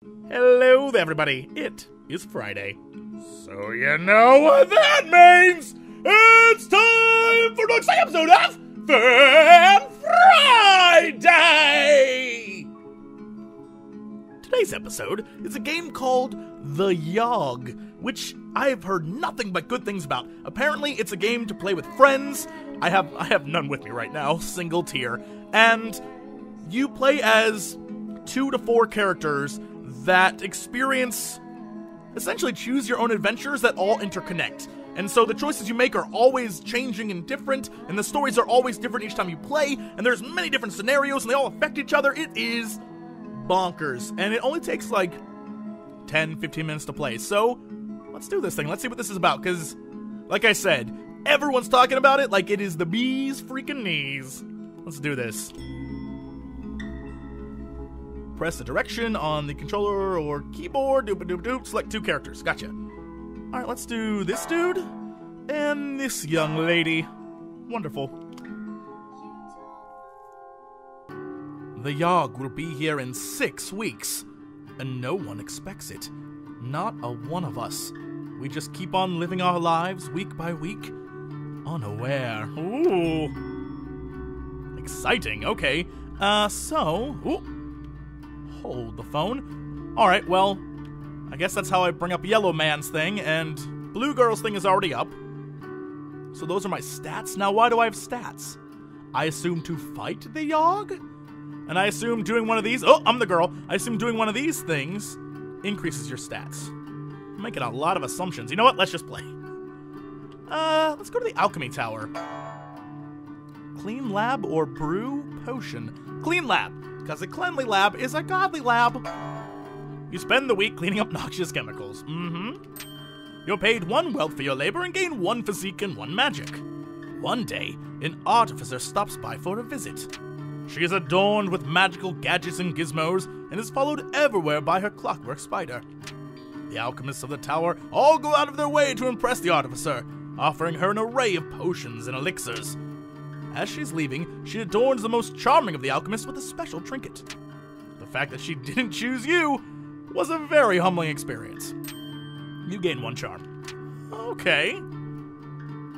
Hello there, everybody. It is Friday. So you know what that means. It's time for the next episode of Fan Friday! Today's episode is a game called the Yawhg, which I've heard nothing but good things about. Apparently, it's a game to play with friends. I have none with me right now, single tier. And you play as 2 to 4 characters that experience, essentially choose your own adventures that all interconnect. And so the choices you make are always changing and different, and the stories are always different each time you play, and there's many different scenarios, and they all affect each other. It is bonkers, and it only takes like 10-15 minutes to play. So let's do this thing. Let's see what this is about, because like I said, everyone's talking about it like it is the bee's freaking knees. Let's do this. Press the direction on the controller or keyboard, doop-a-doop-doop, select 2 characters. Gotcha. Alright, let's do this dude and this young lady. Wonderful. The Yawhg will be here in 6 weeks, and no one expects it. Not a one of us. We just keep on living our lives week by week, unaware. Ooh. Exciting, okay. Ooh. Hold the phone. Alright, well, I guess that's how I bring up Yellow Man's thing, and Blue Girl's thing is already up. So those are my stats. Now, why do I have stats? I assume to fight the Yawhg? And I assume doing one of these... Oh, I'm the girl. I assume doing one of these things increases your stats. I'm making a lot of assumptions. You know what? Let's just play. Let's go to the Alchemy Tower. Clean lab or brew potion? Clean lab. Because a cleanly lab is a godly lab. You spend the week cleaning up noxious chemicals. You're paid 1 wealth for your labor and gain 1 physique and 1 magic. One day, an artificer stops by for a visit. She is adorned with magical gadgets and gizmos and is followed everywhere by her clockwork spider. The alchemists of the tower all go out of their way to impress the artificer, offering her an array of potions and elixirs. As she's leaving, she adorns the most charming of the alchemists with a special trinket. The fact that she didn't choose you was a very humbling experience. You gain 1 charm. Okay.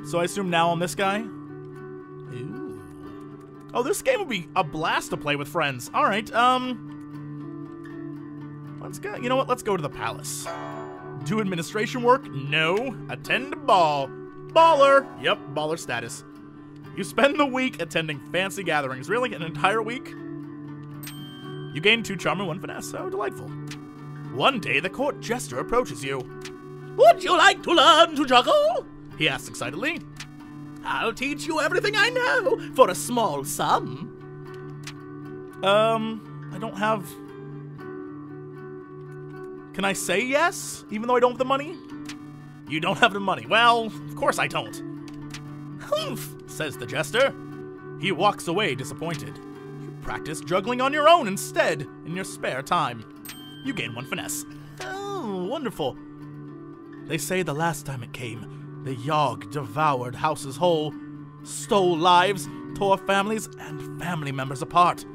So I assume now on this guy? Ooh. Oh, this game would be a blast to play with friends. Alright, let's go. You know what? Let's go to the palace. Do administration work? No. Attend a ball. Baller. Yep, baller status. You spend the week attending fancy gatherings. Really? An entire week? You gain 2 charm and 1 finesse. So delightful. One day, the court jester approaches you. Would you like to learn to juggle? He asks excitedly. I'll teach you everything I know for a small sum. I don't have... Can I say yes, even though I don't have the money? You don't have the money. Well, of course I don't. Humph, says the jester. He walks away disappointed. You practice juggling on your own instead in your spare time. You gain 1 finesse. Oh, wonderful. They say the last time it came, the Yawhg devoured houses whole, stole lives, tore families and family members apart.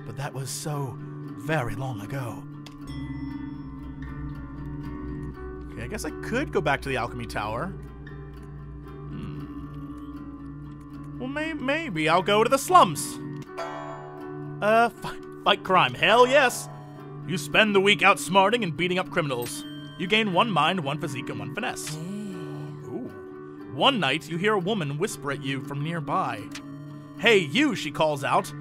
But that was so very long ago. Okay, I guess I could go back to the Alchemy Tower. Well, maybe I'll go to the slums. Fight crime. Hell yes. You spend the week outsmarting and beating up criminals. You gain 1 mind, 1 physique, and 1 finesse. Ooh. One night, you hear a woman whisper at you from nearby. Hey, you, she calls out.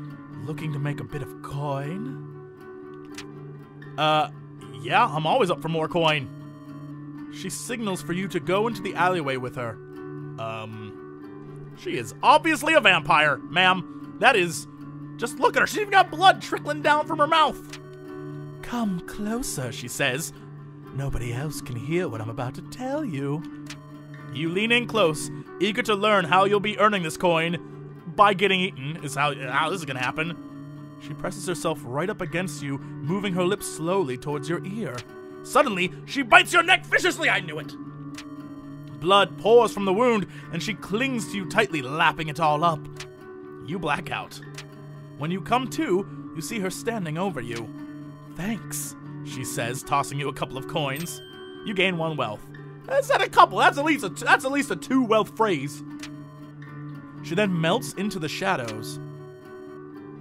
Looking to make a bit of coin? Yeah, I'm always up for more coin. She signals for you to go into the alleyway with her. She is obviously a vampire, ma'am. That is... Just look at her. She's even got blood trickling down from her mouth. Come closer, she says. Nobody else can hear what I'm about to tell you. You lean in close, eager to learn how you'll be earning this coin. By getting eaten is how this is gonna happen. She presses herself right up against you, moving her lips slowly towards your ear. Suddenly, she bites your neck viciously. I knew it. Blood pours from the wound, and she clings to you tightly, lapping it all up. You black out. When you come to, you see her standing over you. Thanks. she says, tossing you a couple of coins. You gain 1 wealth. That's not a couple, that's at least a 2 wealth phrase. She then melts into the shadows.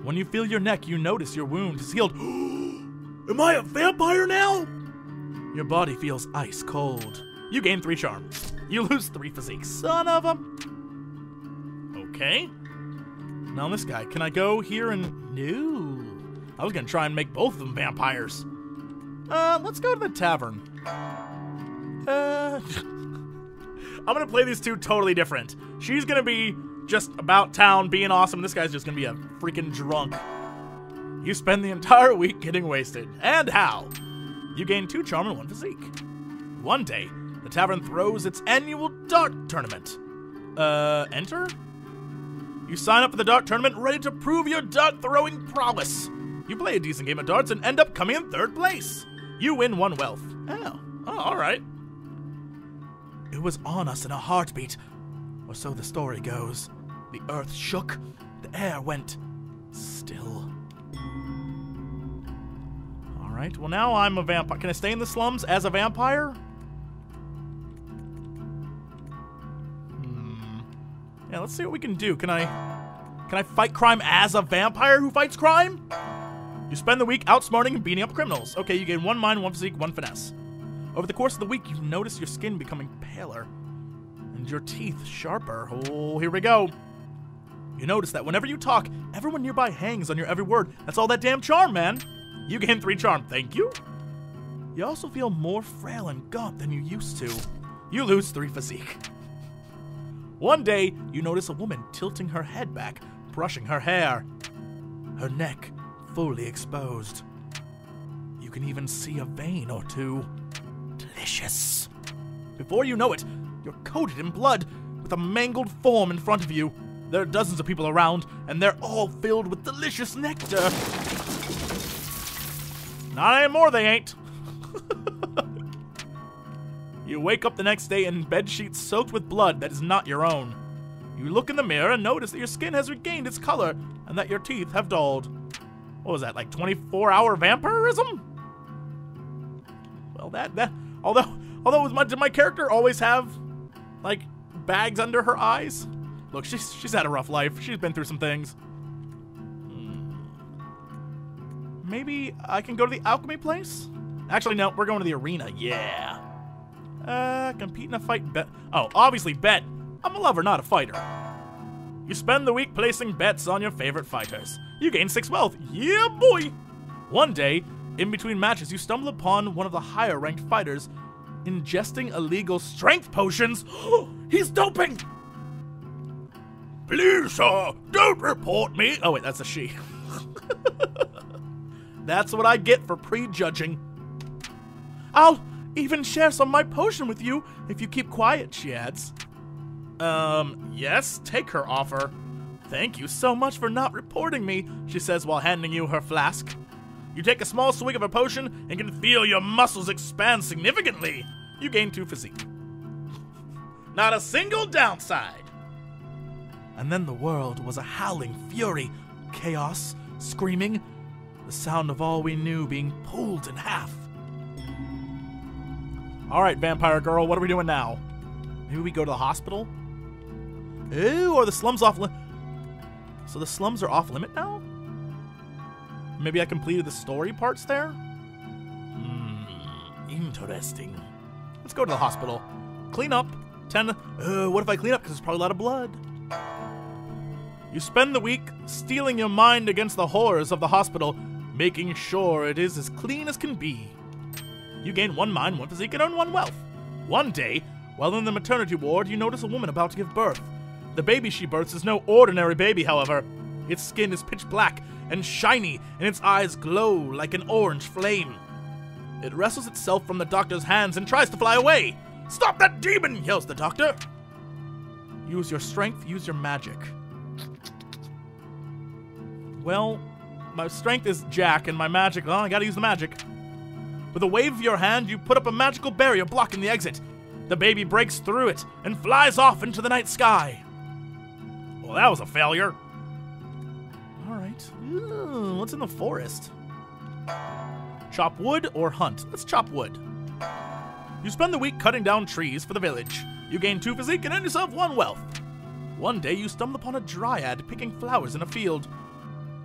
When you feel your neck, you notice your wound is healed. Am I a vampire now? Your body feels ice cold. You gain 3 charm. You lose 3 physique. Son of a... Okay. Now this guy, can I go here and... No. I was gonna try and make both of them vampires. Let's go to the tavern. I'm gonna play these two totally different. She's gonna be just about town, being awesome, and this guy's just gonna be a freaking drunk. You spend the entire week getting wasted. And how? You gain 2 charm and 1 physique. One day, the tavern throws its annual dart tournament. Enter? You sign up for the dart tournament ready to prove your dart throwing prowess. You play a decent game of darts and end up coming in 3rd place. You win 1 wealth. Oh, alright. It was on us in a heartbeat, or so the story goes. The earth shook, the air went still. Alright, well now I'm a vampire. Can I stay in the slums as a vampire? Yeah, let's see what we can do. Can I fight crime as a vampire who fights crime? You spend the week outsmarting and beating up criminals. Okay, you gain 1 mind, 1 physique, 1 finesse. Over the course of the week, you notice your skin becoming paler and your teeth sharper. Oh, here we go. You notice that whenever you talk, everyone nearby hangs on your every word. That's all that damn charm, man. You gain 3 charm. Thank you. You also feel more frail and gaunt than you used to. You lose 3 physique. One day, you notice a woman tilting her head back, brushing her hair. Her neck fully exposed. You can even see a vein or 2. Delicious. Before you know it, you're coated in blood with a mangled form in front of you. There are dozens of people around, and they're all filled with delicious nectar. Not anymore, they ain't. You wake up the next day in bedsheets soaked with blood that is not your own. You look in the mirror and notice that your skin has regained its color and that your teeth have dulled. What was that, like 24-hour vampirism? Well, although did my character always have, like, bags under her eyes? Look, she's had a rough life. She's been through some things. Maybe I can go to the alchemy place? Actually, no, we're going to the arena, yeah. Compete in a fight, bet. Oh, obviously bet. I'm a lover, not a fighter. You spend the week placing bets on your favorite fighters. You gain 6 wealth. Yeah, boy! One day, in between matches, you stumble upon one of the higher-ranked fighters ingesting illegal strength potions. He's doping! Please, sir, don't report me. Oh, wait, that's a she. That's what I get for prejudging. I'll even share some of my potion with you if you keep quiet, she adds. Yes, take her offer. Thank you so much for not reporting me, she says while handing you her flask. You take a small swig of her potion and can feel your muscles expand significantly. You gain 2 physique. Not a single downside. And then the world was a howling fury, chaos, screaming, the sound of all we knew being pulled in half. Alright, vampire girl, what are we doing now? Maybe we go to the hospital? Ew, are the slums off limit? So the slums are off limit now? Maybe I completed the story parts there? Interesting. Let's go to the hospital. Clean up. What if I clean up? Because there's probably a lot of blood. You spend the week steeling your mind against the horrors of the hospital, making sure it is as clean as can be. You gain 1 mind, 1 physique, and earn 1 wealth. One day, while in the maternity ward, you notice a woman about to give birth. The baby she births is no ordinary baby, however. Its skin is pitch black and shiny, and its eyes glow like an orange flame. It wrestles itself from the doctor's hands and tries to fly away. Stop that demon, yells the doctor. Use your strength, use your magic. Well, my strength is Jack, and my magic, well, I gotta use the magic. With a wave of your hand, you put up a magical barrier blocking the exit. The baby breaks through it and flies off into the night sky. Well, that was a failure. All right. Ooh, what's in the forest? Chop wood or hunt? Let's chop wood. You spend the week cutting down trees for the village. You gain 2 physique and earn yourself 1 wealth. One day you stumble upon a dryad picking flowers in a field.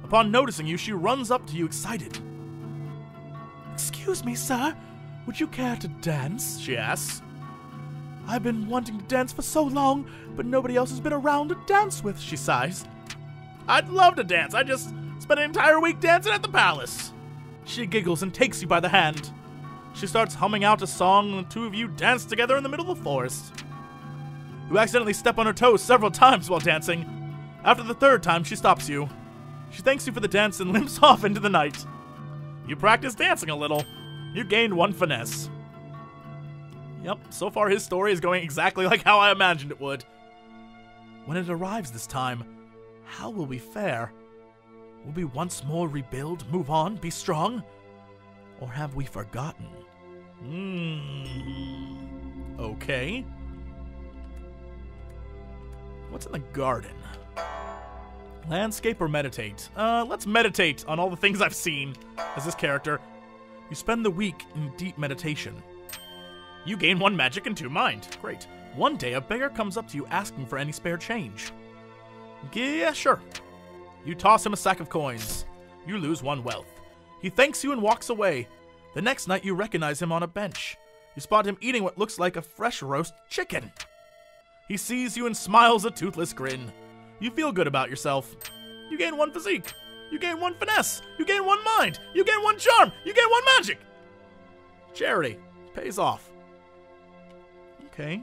Upon noticing you, she runs up to you excited. "Excuse me, sir. Would you care to dance?" she asks. "I've been wanting to dance for so long, but nobody else has been around to dance with," she sighs. "I'd love to dance. I just spent an entire week dancing at the palace." She giggles and takes you by the hand. She starts humming out a song and the 2 of you dance together in the middle of the forest. You accidentally step on her toes several times while dancing. After the 3rd time, she stops you. She thanks you for the dance and limps off into the night. You practice dancing a little. You gained 1 finesse. Yep, so far his story is going exactly like how I imagined it would. When it arrives this time, how will we fare? Will we once more rebuild, move on, be strong? Or have we forgotten? Okay. What's in the garden? Landscape or meditate? Let's meditate on all the things I've seen as this character. You spend the week in deep meditation. You gain 1 magic and 2 mind. Great. One day, a beggar comes up to you asking for any spare change. Yeah, sure. You toss him a sack of coins. You lose 1 wealth. He thanks you and walks away. The next night, you recognize him on a bench. You spot him eating what looks like a fresh roast chicken. He sees you and smiles a toothless grin. You feel good about yourself. You gain 1 physique. You gain 1 finesse. You gain 1 mind. You gain 1 charm. You gain 1 magic. Charity. Pays off. Okay.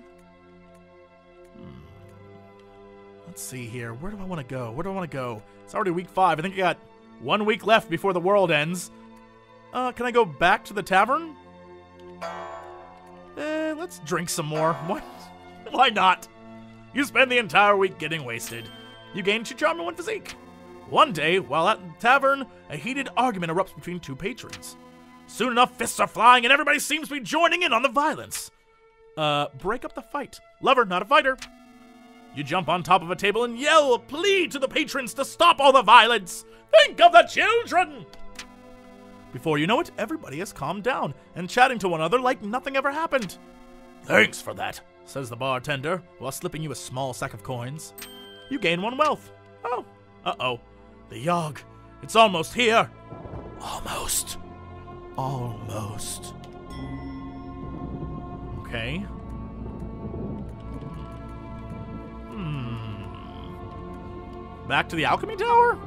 Let's see here. Where do I want to go? Where do I want to go? It's already week 5. I think I got 1 week left before the world ends. Can I go back to the tavern? Let's drink some more. What? Why not? You spend the entire week getting wasted. You gain 2 charm and 1 physique. One day, while at the tavern, a heated argument erupts between 2 patrons. Soon enough, fists are flying and everybody seems to be joining in on the violence. Break up the fight. Lover, not a fighter. You jump on top of a table and yell, plead to the patrons to stop all the violence. Think of the children! Before you know it, everybody has calmed down and chatting to one another like nothing ever happened. Thanks for that, says the bartender, while slipping you a small sack of coins. You gain 1 wealth. Oh, uh-oh. The Yawhg. It's almost here. Almost. Almost. Okay. Back to the alchemy tower?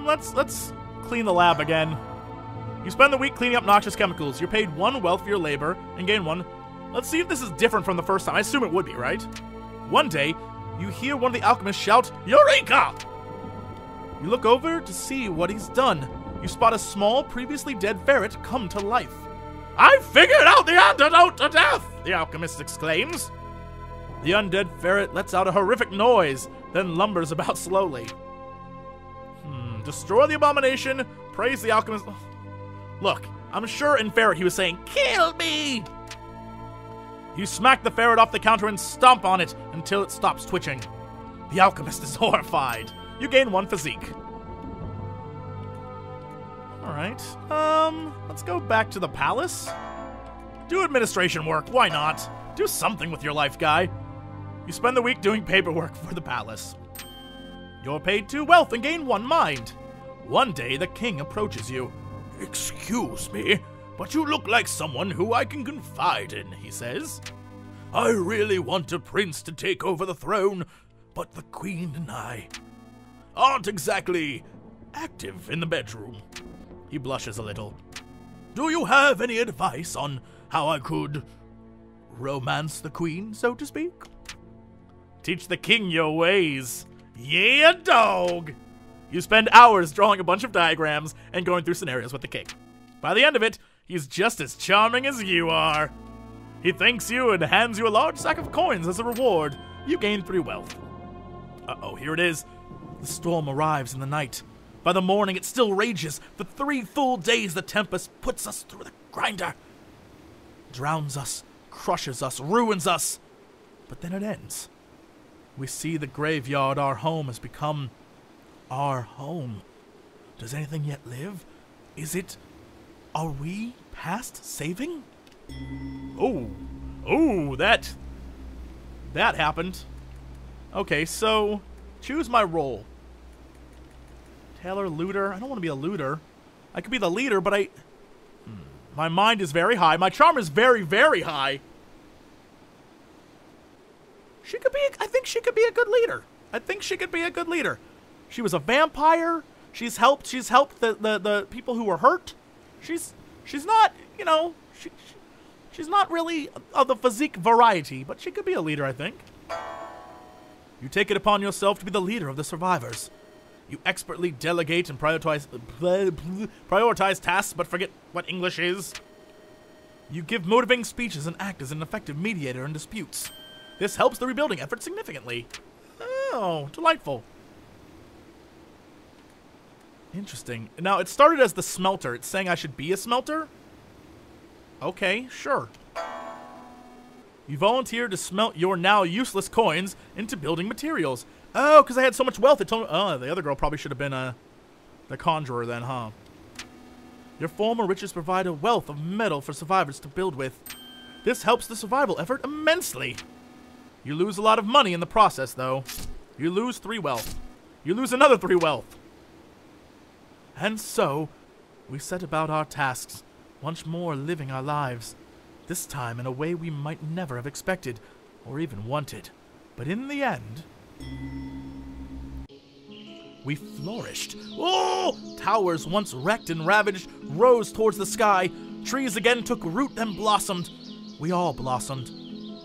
Let's clean the lab again. You spend the week cleaning up noxious chemicals. You're paid 1 wealth for your labor and gain 1. Let's see if this is different from the first time. I assume it would be, right? One day, you hear one of the alchemists shout, Eureka! You look over to see what he's done. You spot a small, previously dead ferret come to life. I figured out the antidote to death! The alchemist exclaims. The undead ferret lets out a horrific noise, then lumbers about slowly. Destroy the abomination, praise the alchemist. Look, I'm sure in ferret he was saying, kill me! You smack the ferret off the counter and stomp on it until it stops twitching. The alchemist is horrified. You gain 1 physique. Alright, let's go back to the palace. Do administration work, why not? Do something with your life, guy. You spend the week doing paperwork for the palace. You're paid 2 wealth and gain 1 mind. One day, the king approaches you. Excuse me, but you look like someone who I can confide in, he says. I really want a prince to take over the throne, but the queen and I aren't exactly active in the bedroom. He blushes a little. Do you have any advice on how I could romance the queen, so to speak? Teach the king your ways. Yeah, dog! You spend hours drawing a bunch of diagrams and going through scenarios with the king. By the end of it, he's just as charming as you are. He thanks you and hands you a large sack of coins as a reward. You gain 3 wealth. Uh-oh, here it is. The storm arrives in the night. By the morning, it still rages. For 3 full days, the tempest puts us through the grinder. Drowns us, crushes us, ruins us. But then it ends. We see the graveyard our home has become our home. Does anything yet live? Is it... Are we past saving? Oh. Oh, that happened. Okay, so... Choose my role. Tailor, looter. I don't want to be a looter. I could be the leader, but my mind is very high. My charm is very, very high. She could be... I think she could be a good leader. I think she could be a good leader. She was a vampire. She's helped the people who were hurt. She's not, you know, she's not really of the physique variety, but she could be a leader, I think. You take it upon yourself to be the leader of the survivors. You expertly delegate and prioritize tasks, but forget what English is. You give motivating speeches and act as an effective mediator in disputes. This helps the rebuilding effort significantly. Oh, delightful. Interesting. Now, it started as the smelter. It's saying I should be a smelter? Okay, sure. You volunteered to smelt your now useless coins into building materials. Oh, because I had so much wealth. It told me... Oh, the other girl probably should have been the conjurer then, huh? Your former riches provide a wealth of metal for survivors to build with. This helps the survival effort immensely. You lose a lot of money in the process, though. You lose 3 wealth. You lose another 3 wealth. And so, we set about our tasks, once more living our lives. This time in a way we might never have expected, or even wanted. But in the end, we flourished. Oh! Towers once wrecked and ravaged rose towards the sky. Trees again took root and blossomed. We all blossomed.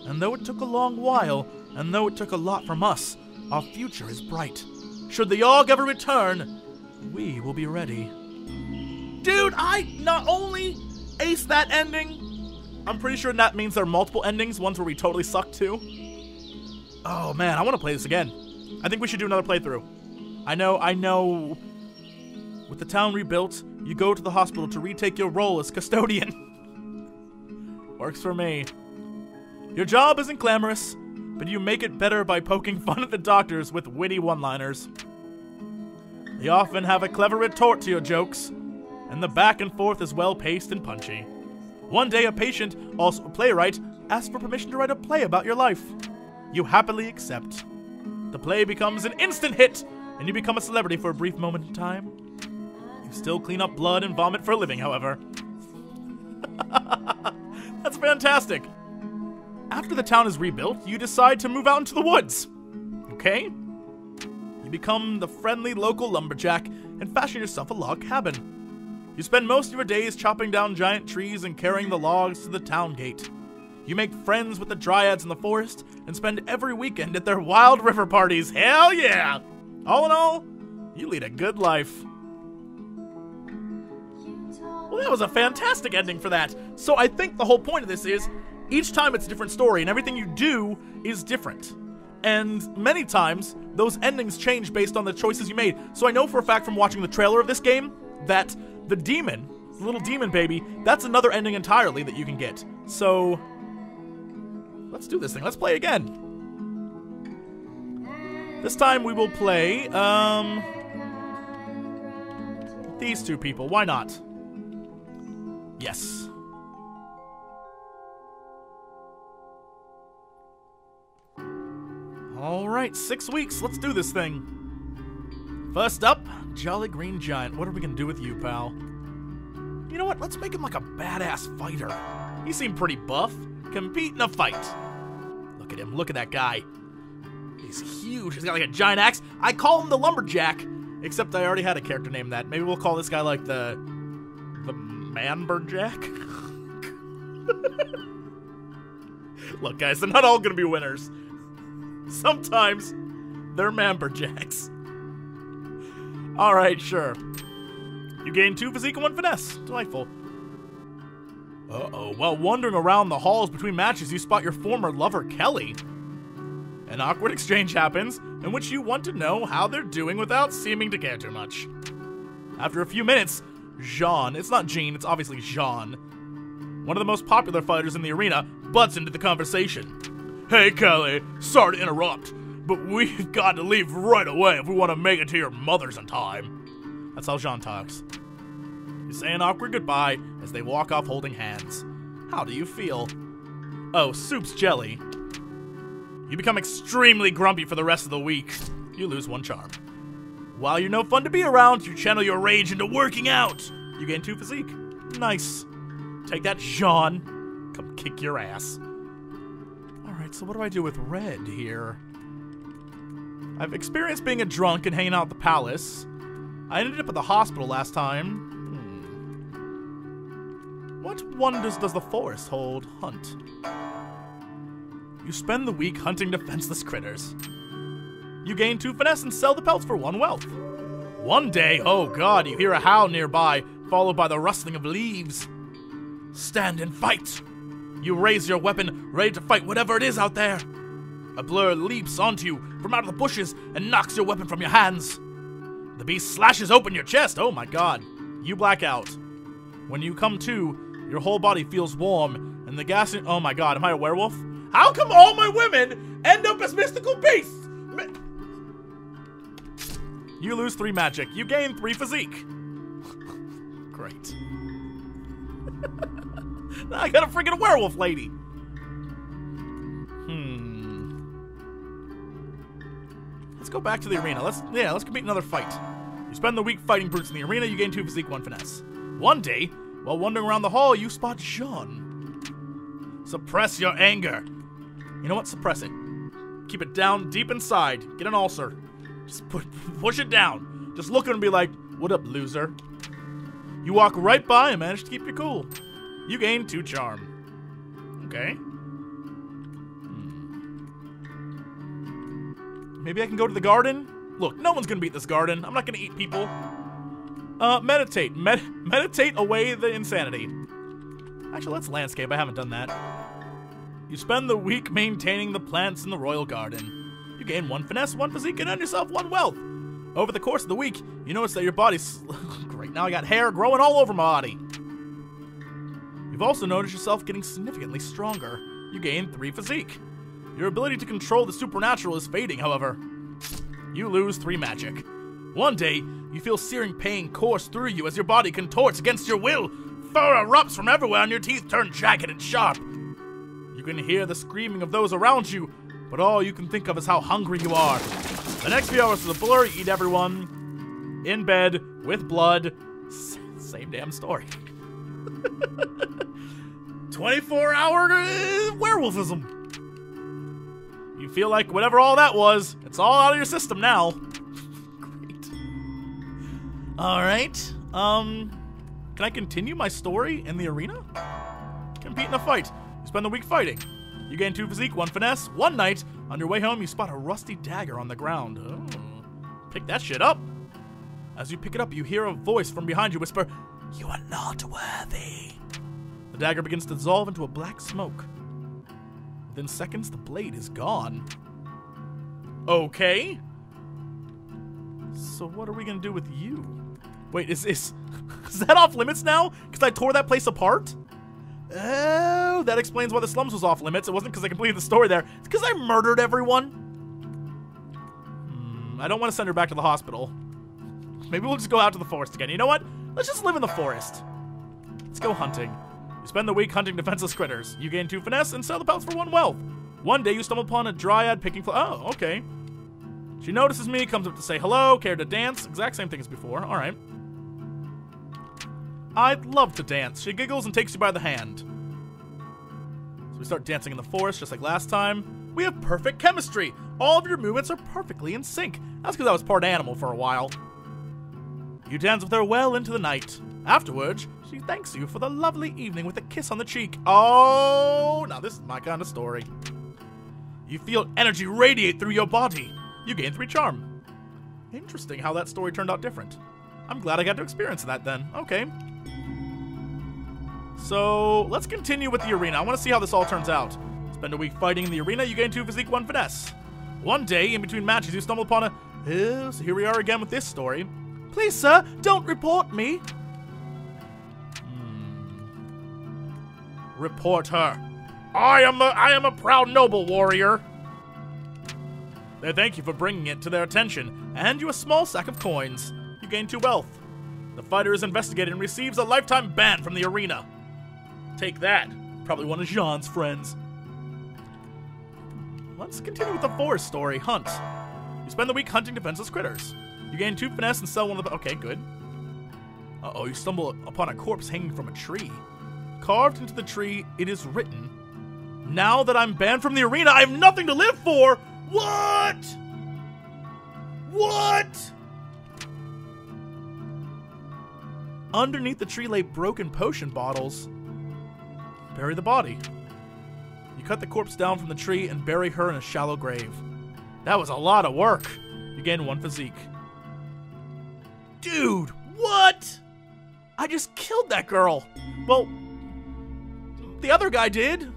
And though it took a long while, and though it took a lot from us, our future is bright. Should the Yawhg ever return, we will be ready. Dude, I not only aced that ending, I'm pretty sure that means there are multiple endings, ones where we totally suck too. Oh man, I want to play this again. I think we should do another playthrough. I know. With the town rebuilt, you go to the hospital to retake your role as custodian. Works for me. Your job isn't glamorous, but you make it better by poking fun at the doctors with witty one-liners. They often have a clever retort to your jokes, and the back and forth is well-paced and punchy. One day a patient, also a playwright, asks for permission to write a play about your life. You happily accept. The play becomes an instant hit, and you become a celebrity for a brief moment in time. You still clean up blood and vomit for a living, however. That's fantastic. After the town is rebuilt, you decide to move out into the woods. Okay? You become the friendly local lumberjack and fashion yourself a log cabin. You spend most of your days chopping down giant trees and carrying the logs to the town gate. You make friends with the dryads in the forest and spend every weekend at their wild river parties. Hell yeah! All in all, you lead a good life. Well, that was a fantastic ending for that. So I think the whole point of this is, each time it's a different story, and everything you do is different. And many times, those endings change based on the choices you made. So I know for a fact from watching the trailer of this game, that the demon, the little demon baby, that's another ending entirely that you can get. So, let's do this thing. Let's play again. This time we will play, these 2 people. Why not? Yes. Alright, 6 weeks. Let's do this thing. First up, Jolly Green Giant. What are we gonna do with you, pal? You know what? Let's make him like a badass fighter. He seemed pretty buff. Compete in a fight. Look at him. Look at that guy. He's huge. He's got like a giant axe. I call him the Lumberjack, except I already had a character named that. Maybe we'll call this guy like the Manberjack? Look, guys, they're not all gonna be winners. Sometimes they're Manberjacks. Alright, sure. You gain 2 physique and 1 finesse. Delightful. Uh-oh. While wandering around the halls between matches, you spot your former lover, Kelly. An awkward exchange happens, in which you want to know how they're doing without seeming to care too much. After a few minutes, Jean, it's not Jean, it's obviously Jean, one of the most popular fighters in the arena, butts into the conversation. Hey Kelly, sorry to interrupt, but we've got to leave right away if we want to make it to your mother's in time. That's how Jean talks. You say an awkward goodbye as they walk off holding hands. How do you feel? Oh, soup's jelly. You become extremely grumpy for the rest of the week. You lose 1 charm. While you're no fun to be around, you channel your rage into working out. You gain 2 physique. Nice. Take that, Jean. Come kick your ass. Alright, so what do I do with red here? I've experienced being a drunk and hanging out at the palace. I ended up at the hospital last time. What wonders does the forest hold? Hunt. You spend the week hunting defenseless critters. You gain 2 finesse and sell the pelts for 1 wealth. One day, oh god, you hear a howl nearby, followed by the rustling of leaves. Stand and fight. You raise your weapon, ready to fight whatever it is out there. A blur leaps onto you from out of the bushes and knocks your weapon from your hands. The beast slashes open your chest. Oh my god. You black out. When you come to, your whole body feels warm, and the gas... Oh my god, am I a werewolf? How come all my women end up as mystical beasts? You lose 3 magic. You gain 3 physique. Great. Now I got a freaking werewolf lady. Let's go back to the arena. Let's compete in another fight. You spend the week fighting brutes in the arena. You gain 2 physique, 1 finesse. One day, while wandering around the hall, you spot Jean. Suppress your anger. You know what? Suppress it. Keep it down deep inside. Get an ulcer. Just push it down. Just look at him and be like, what up, loser? You walk right by and manage to keep your cool. You gain 2 charm. Okay. Maybe I can go to the garden? Look, no one's gonna beat this garden. I'm not gonna eat people. Meditate. Meditate away the insanity. Actually, let's landscape. I haven't done that. You spend the week maintaining the plants in the royal garden. You gain 1 finesse, 1 physique, and earn yourself 1 wealth. Over the course of the week, you notice that your body's... Great, now I got hair growing all over my body. You've also noticed yourself getting significantly stronger. You gain 3 physique. Your ability to control the supernatural is fading, however. You lose 3 magic. One day, you feel searing pain course through you as your body contorts against your will. Fur erupts from everywhere and your teeth turn jagged and sharp. You can hear the screaming of those around you, but all you can think of is how hungry you are. The next few hours is a blur. You eat everyone. In bed, with blood. Same damn story. 24-hour werewolfism. You feel like whatever all that was, it's all out of your system now. Great. Alright. Can I continue my story in the arena? Compete in a fight. You spend the week fighting. You gain 2 physique, 1 finesse. One night, on your way home, you spot a rusty dagger on the ground. Oh. Pick that shit up. As you pick it up, you hear a voice from behind you whisper, "You are not worthy." The dagger begins to dissolve into a black smoke. Within seconds, the blade is gone. Okay. So what are we gonna do with you? Wait, is that off limits now? Because I tore that place apart? Oh, that explains why the slums was off limits. It wasn't because I completed the story there. It's because I murdered everyone. I don't want to send her back to the hospital. Maybe we'll just go out to the forest again. You know what? Let's just live in the forest. Let's go hunting. You spend the week hunting defenseless critters. You gain 2 finesse and sell the pelts for 1 wealth. One day you stumble upon a dryad picking flowers. Oh, okay. She notices me, comes up to say hello, care to dance. Exact same thing as before. All right. I'd love to dance. She giggles and takes you by the hand. So we start dancing in the forest just like last time. We have perfect chemistry. All of your movements are perfectly in sync. That's because I was part animal for a while. You dance with her well into the night. Afterwards, she thanks you for the lovely evening with a kiss on the cheek. Oh, now this is my kind of story. You feel energy radiate through your body. You gain 3 charm. Interesting how that story turned out different. I'm glad I got to experience that then. Okay. So, let's continue with the arena. I want to see how this all turns out. Spend a week fighting in the arena, you gain 2 physique, 1 finesse. One day, in between matches, you stumble upon a... so here we are again with this story. Please, sir, don't report me. Report her. I am a proud noble warrior. They thank you for bringing it to their attention, and you a small sack of coins. You gain 2 wealth. The fighter is investigated and receives a lifetime ban from the arena. Take that. Probably one of Jean's friends. Let's continue with the forest story. Hunt. You spend the week hunting defenseless critters. You gain 2 finesse and sell one of the... Okay, good. Uh-oh, you stumble upon a corpse hanging from a tree. Carved into the tree, it is written, "Now that I'm banned from the arena, I have nothing to live for!" What? What? Underneath the tree lay broken potion bottles. Bury the body. You cut the corpse down from the tree and bury her in a shallow grave. That was a lot of work. You gain 1 physique. Dude, what? I just killed that girl. Well, the other guy did.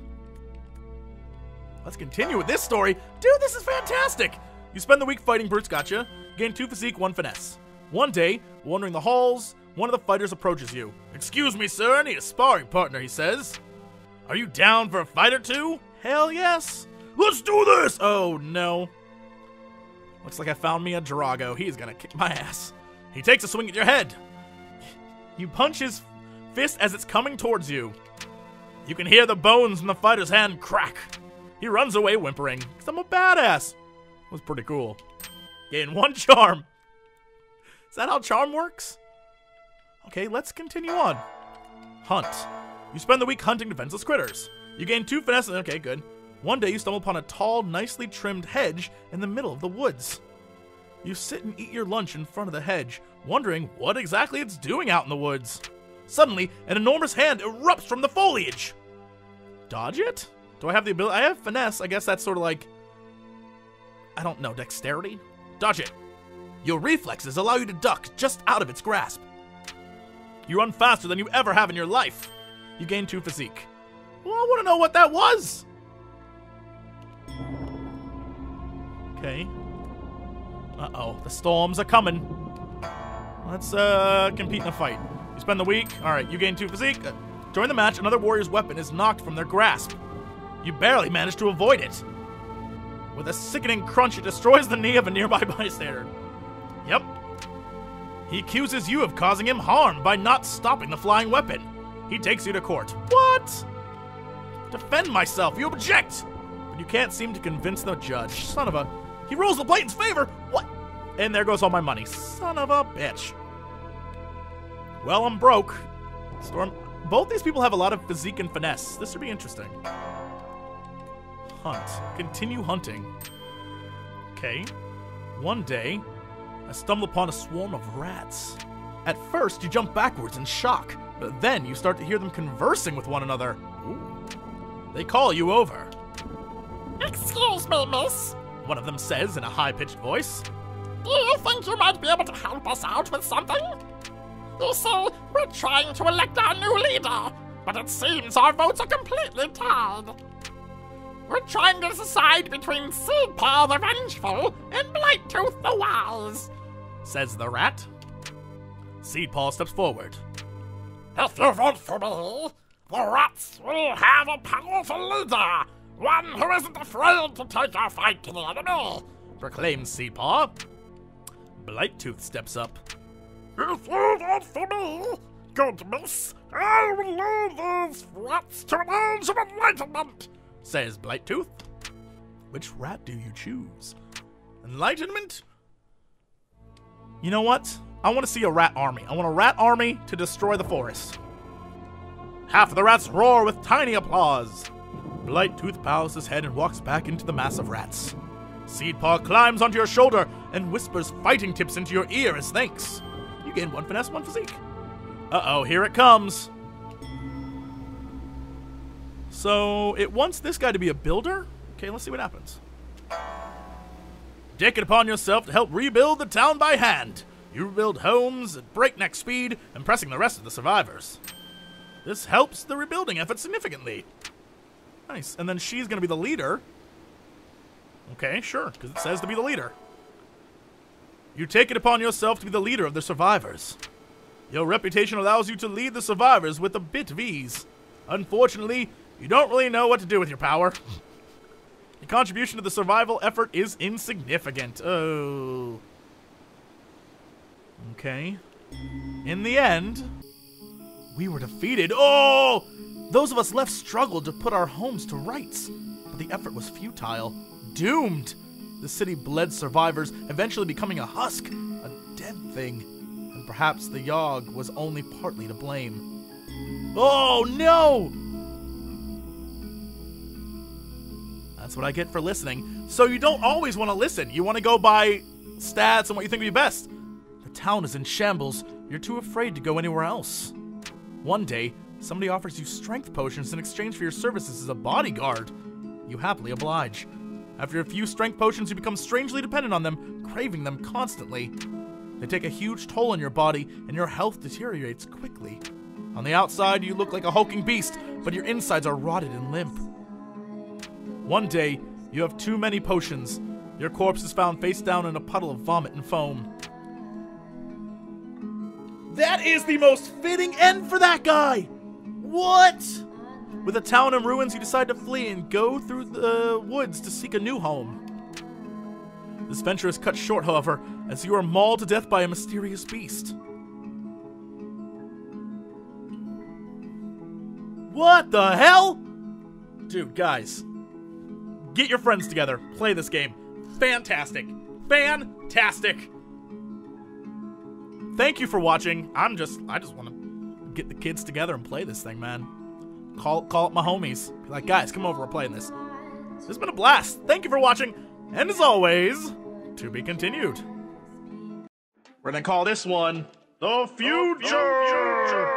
Let's continue with this story. Dude, this is fantastic. You spend the week fighting brutes, gotcha. Gain 2 physique, 1 finesse. One day, wandering the halls, one of the fighters approaches you. "Excuse me, sir, I need a sparring partner," he says. "Are you down for a fight or two?" "Hell yes." "Let's do this!" "Oh, no. Looks like I found me a Drago. He's gonna kick my ass." He takes a swing at your head. You punch his fist as it's coming towards you. You can hear the bones in the fighter's hand crack. He runs away whimpering, "'Cause I'm a badass." That was pretty cool. Gain 1 charm. Is that how charm works? Okay, let's continue on. Hunt. You spend the week hunting defenseless critters. You gain 2 finesse. Okay, good. One day you stumble upon a tall, nicely trimmed hedge in the middle of the woods. You sit and eat your lunch in front of the hedge, wondering what exactly it's doing out in the woods. Suddenly, an enormous hand erupts from the foliage. Dodge it? Do I have the ability? I have finesse. I guess that's sort of like, I don't know, dexterity? Dodge it. Your reflexes allow you to duck just out of its grasp. You run faster than you ever have in your life. You gain 2 physique. Well, I want to know what that was. Okay. Uh-oh, the storms are coming. Let's compete in a fight. You spend the week. Alright, you gain 2 physique. During the match, another warrior's weapon is knocked from their grasp. You barely manage to avoid it. With a sickening crunch, it destroys the knee of a nearby bystander. Yep. He accuses you of causing him harm by not stopping the flying weapon. He takes you to court. What? Defend myself. You object. But you can't seem to convince the judge. Son of a... He rules the Blatan's favor. What? And there goes all my money. Son of a bitch. Well, I'm broke. Storm. Both these people have a lot of physique and finesse. This should be interesting. Hunt. Continue hunting. Okay. One day, I stumble upon a swarm of rats. At first, you jump backwards in shock, but then you start to hear them conversing with one another. Ooh. They call you over. "Excuse me, miss," one of them says in a high-pitched voice. "Do you think you might be able to help us out with something? You see, we're trying to elect our new leader, but it seems our votes are completely tied. We're trying to decide between Seedpaw the Vengeful and Blighttooth the Wise," says the rat. Seedpaw steps forward. "If you vote for me, the rats will have a powerful leader, one who isn't afraid to take our fight to the enemy," proclaims Seedpaw. Blighttooth steps up. "If you vote for me, good miss, I will lead these rats to an age of enlightenment," says Blighttooth. Which rat do you choose? Enlightenment? You know what? I want to see a rat army. I want a rat army to destroy the forest. Half of the rats roar with tiny applause. Blighttooth bows his head and walks back into the mass of rats. Seedpaw climbs onto your shoulder and whispers fighting tips into your ear as thanks. You gain 1 finesse, 1 physique. Uh-oh, here it comes. So, it wants this guy to be a builder? Okay, let's see what happens. Take it upon yourself to help rebuild the town by hand. You rebuild homes at breakneck speed, impressing the rest of the survivors. This helps the rebuilding effort significantly. Nice. And then she's going to be the leader. Okay, sure, because it says to be the leader. You take it upon yourself to be the leader of the survivors. Your reputation allows you to lead the survivors with a bit of ease. Unfortunately, you don't really know what to do with your power. Your contribution to the survival effort is insignificant. Oh. Okay. In the end, we were defeated. Oh! Those of us left struggled to put our homes to rights, but the effort was futile. Doomed! The city bled survivors, eventually becoming a husk, a dead thing. And perhaps the Yawhg was only partly to blame. Oh, no! That's what I get for listening. So you don't always want to listen. You want to go by stats and what you think would be best. The town is in shambles. You're too afraid to go anywhere else. One day, somebody offers you strength potions in exchange for your services as a bodyguard. You happily oblige. After a few strength potions, you become strangely dependent on them, craving them constantly. They take a huge toll on your body, and your health deteriorates quickly. On the outside, you look like a hulking beast, but your insides are rotted and limp. One day, you have too many potions. Your corpse is found face down in a puddle of vomit and foam. That is the most fitting end for that guy! What? With the town in ruins, you decide to flee and go through the woods to seek a new home. This venture is cut short, however, as you are mauled to death by a mysterious beast. What the hell? Dude, guys. Get your friends together. Play this game. Fantastic. Fantastic. Thank you for watching. I just want to get the kids together and play this thing, man. Call up my homies. Be like, guys, come over, we're playing this. This has been a blast. Thank you for watching. And as always, to be continued. We're gonna call this one The Future.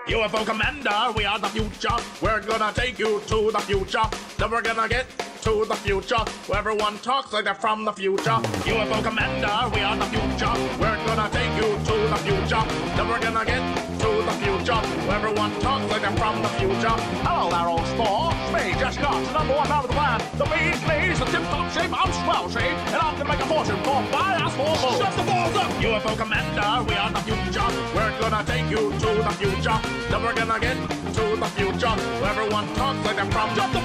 UFO Commander, we are the future. We're gonna take you to the future. Then we're gonna get to the future. Where everyone talks like they're from the future. UFO Commander, we are the future. We're gonna take you to the future. Then we're gonna get to the future. Where everyone talks like they're from the future. Hello there, old sport. Me, just got the #1 out of the land. The bean, please, the tip-top shape, I'm swell shape. And I'm gonna make a fortune for my ass for balls. Shut the balls up! UFO Commander, we are the future. We're gonna take you to the future. Then we're gonna get to the future. Where everyone talks like they're from the